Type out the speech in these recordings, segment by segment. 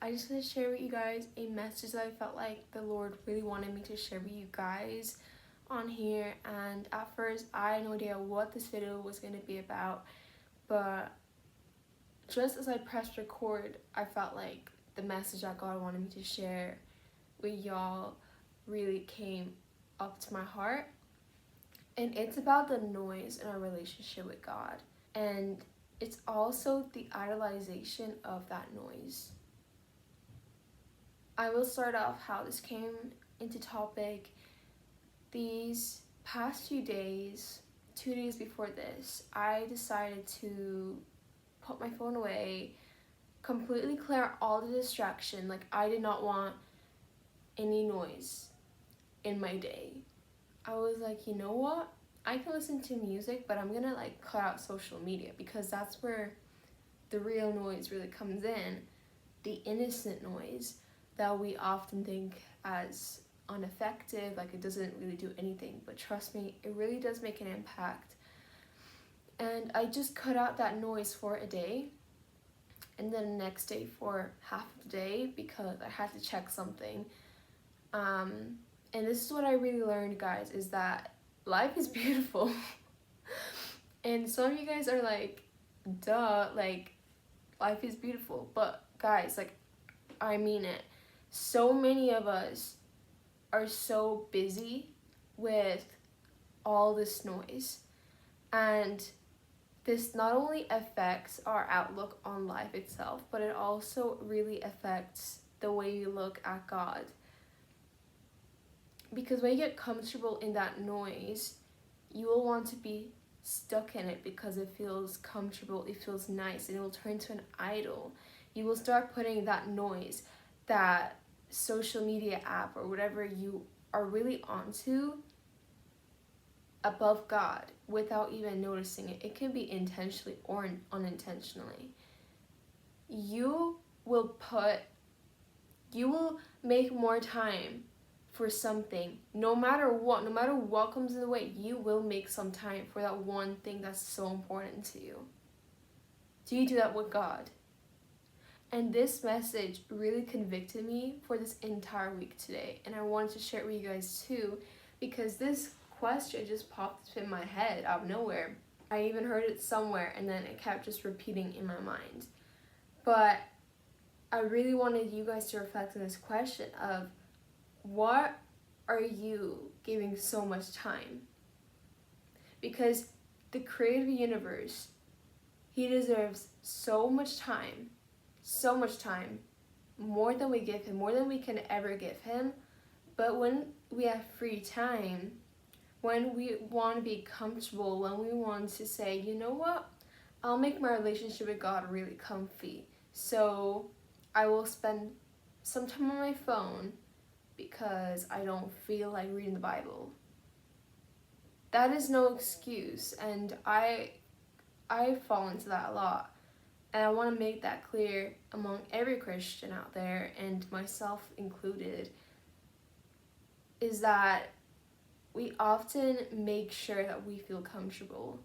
I just want to share with you guys a message that I felt like the Lord really wanted me to share with you guys on here. And at first, I had no idea what this video was going to be about, but just as I pressed record, I felt like the message that God wanted me to share with y'all really came up to my heart. And it's about the noise in our relationship with God. And it's also the idolization of that noise. I will start off how this came into topic. These past few days, 2 days before this, I decided to put my phone away, completely clear all the distraction. Like, I did not want any noise in my day. I was like, you know what? I can listen to music, but I'm gonna cut out social media, because that's where the real noise really comes in. The innocent noise that we often think as ineffective, like it doesn't really do anything, but trust me, it really does make an impact. And I just cut out that noise for a day, and then the next day for half of the day, because I had to check something. And this is what I really learned, guys, is that life is beautiful. And some of you guys are like, duh, like, life is beautiful. But guys, I mean it. So many of us are so busy with all this noise, and this not only affects our outlook on life itself, but it also really affects the way you look at God. Because when you get comfortable in that noise, you will want to be stuck in it because it feels comfortable, it feels nice, and it will turn to an idol. You will start putting that noise, that social media app or whatever you are really onto, above God without even noticing it. It can be intentionally or unintentionally. You will make more time for something, no matter what comes in the way. You will make some time for that one thing that's so important to you. Do you do that with God? And this message really convicted me for this entire week today, and I wanted to share it with you guys too, because this question just popped in my head out of nowhere. I even heard it somewhere, and then it kept just repeating in my mind. But I really wanted you guys to reflect on this question of, what are you giving so much time? Because the creative universe, he deserves so much time, more than we give him, more than we can ever give him. But when we have free time, when we want to be comfortable, when we want to say, you know what, I'll make my relationship with God really comfy, so I will spend some time on my phone because I don't feel like reading the Bible. That is no excuse, and I fall into that a lot. And I want to make that clear among every Christian out there, and myself included, is that we often make sure that we feel comfortable.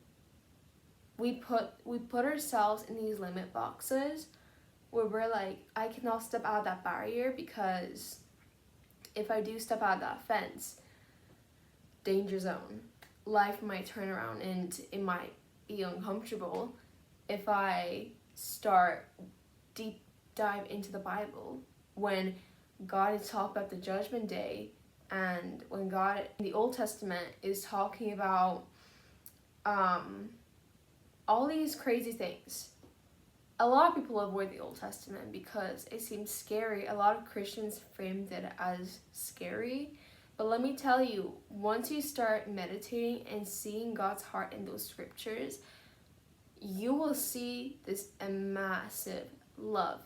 We put ourselves in these limit boxes where we're like, I cannot step out of that barrier, because if I do step out of that fence, danger zone, life might turn around and it might be uncomfortable if I start deep dive into the Bible, when God is talking about the judgment day, and when God in the Old Testament is talking about all these crazy things. A lot of people avoid the Old Testament because it seems scary. A lot of Christians framed it as scary. But let me tell you, once you start meditating and seeing God's heart in those scriptures, you will see this massive love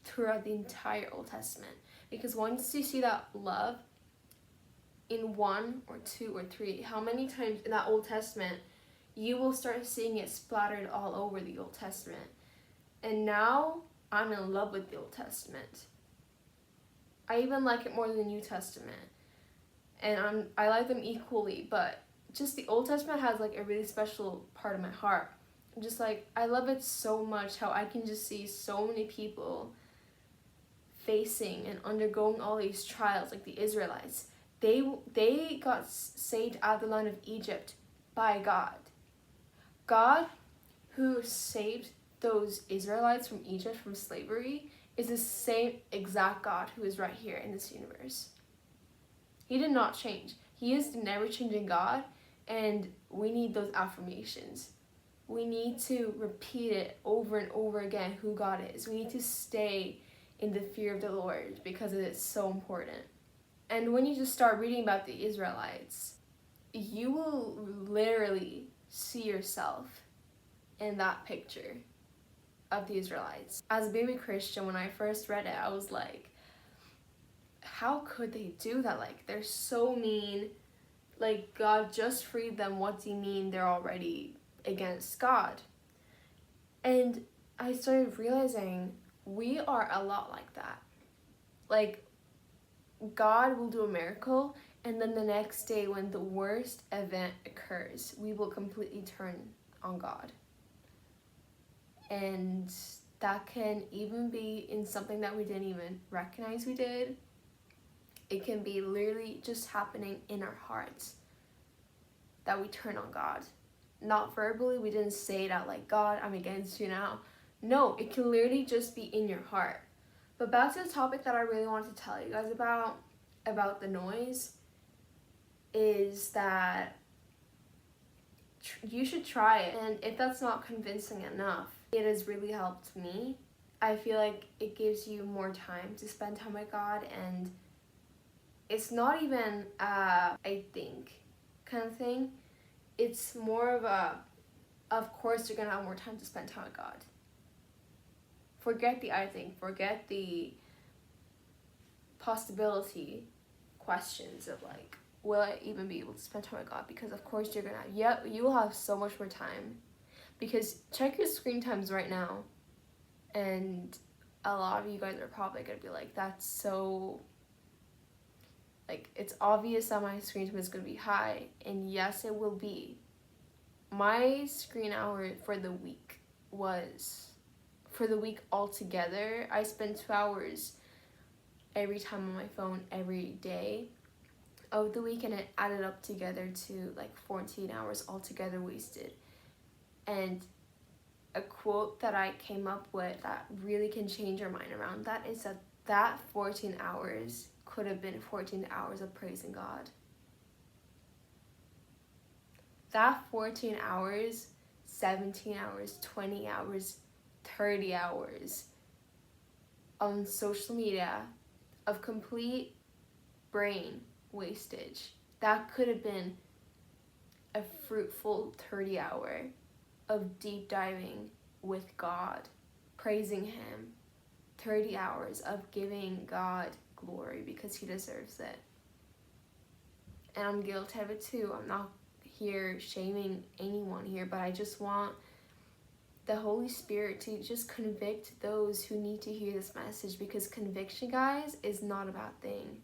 throughout the entire Old Testament. Because once you see that love in 1 or 2 or 3, how many times in that Old Testament, you will start seeing it splattered all over the Old Testament. And now I'm in love with the Old Testament. I even like it more than the New Testament. And I like them equally, but just the Old Testament has a really special part of my heart. Just I love it so much, how I can just see so many people facing and undergoing all these trials, like the Israelites, they got saved out of the land of Egypt by God. God, who saved those Israelites from Egypt, from slavery, is the same exact God who is right here in this universe. He did not change. He is the never-changing God, and we need those affirmations. We need to repeat it over and over again who God is. We need to stay in the fear of the Lord because it is so important. And when you just start reading about the Israelites, you will literally see yourself in that picture of the Israelites. As a baby Christian, when I first read it, I was like, how could they do that? Like, they're so mean. Like, God just freed them. What do you mean they're already against God? And I started realizing we are a lot like that. Like, God will do a miracle, and then the next day when the worst event occurs, we will completely turn on God. And that can even be in something that we didn't even recognize we did. It can be literally just happening in our hearts that we turn on God. Not verbally, we didn't say it out like, God, I'm against you now. No, it can literally just be in your heart. But back to the topic that I really wanted to tell you guys about the noise, is that you should try it. And if that's not convincing enough, it has really helped me. I feel like it gives you more time to spend time with God, and it's not even I think kind of thing. It's more of a, of course you're gonna have more time to spend time with God. Forget the I think, forget the possibility questions of like, will I even be able to spend time with God? Because of course you're gonna, you will have so much more time. Because check your screen times right now, and a lot of you guys are probably gonna be like, that's so, like, it's obvious that my screen time is gonna be high, and yes, it will be. My screen hour for the week altogether, I spend 2 hours every time on my phone every day of the week, and it added up together to like 14 hours altogether wasted. And a quote that I came up with that really can change your mind around that is that 14 hours could have been 14 hours of praising God. That 14 hours, 17 hours, 20 hours, 30 hours on social media of complete brain wastage, that could have been a fruitful 30 hour of deep diving with God, praising Him, 30 hours of giving God glory because He deserves it. And I'm guilty of it too. I'm not here shaming anyone here, but I just want the Holy Spirit to just convict those who need to hear this message, because conviction, guys, is not a bad thing.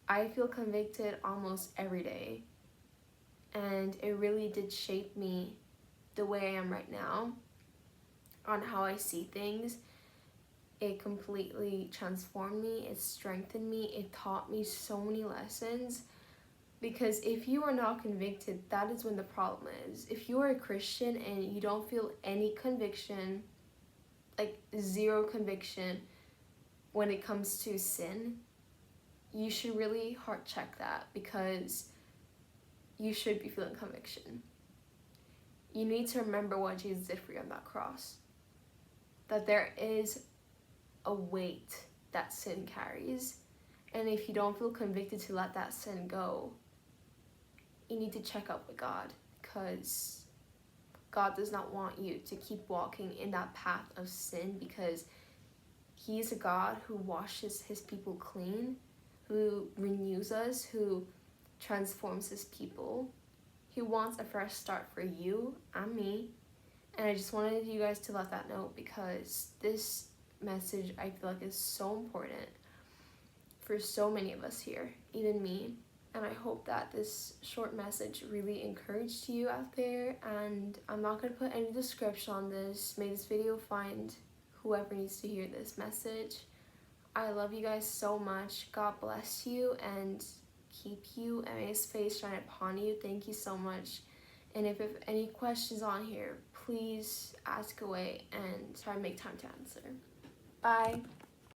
I feel convicted almost every day, and it really did shape me the way I am right now on how I see things. It completely transformed me, it strengthened me, it taught me so many lessons. Because if you are not convicted, that is when the problem is. If you are a Christian and you don't feel any conviction, like zero conviction when it comes to sin, you should really heart check that, because you should be feeling conviction. You need to remember what Jesus did for you on that cross. That there is a weight that sin carries. And if you don't feel convicted to let that sin go, you need to check up with God, because God does not want you to keep walking in that path of sin, because He is a God who washes His people clean, who renews us, who transforms His people. He wants a fresh start for you and me. And I just wanted you guys to let that know, because this message I feel like is so important for so many of us here, even me. And I hope that this short message really encouraged you out there. And I'm not going to put any description on this. May this video find whoever needs to hear this message. I love you guys so much. God bless you and keep you, and may his face shine upon you. Thank you so much. And if you have any questions on here, please ask away and try to make time to answer. Bye.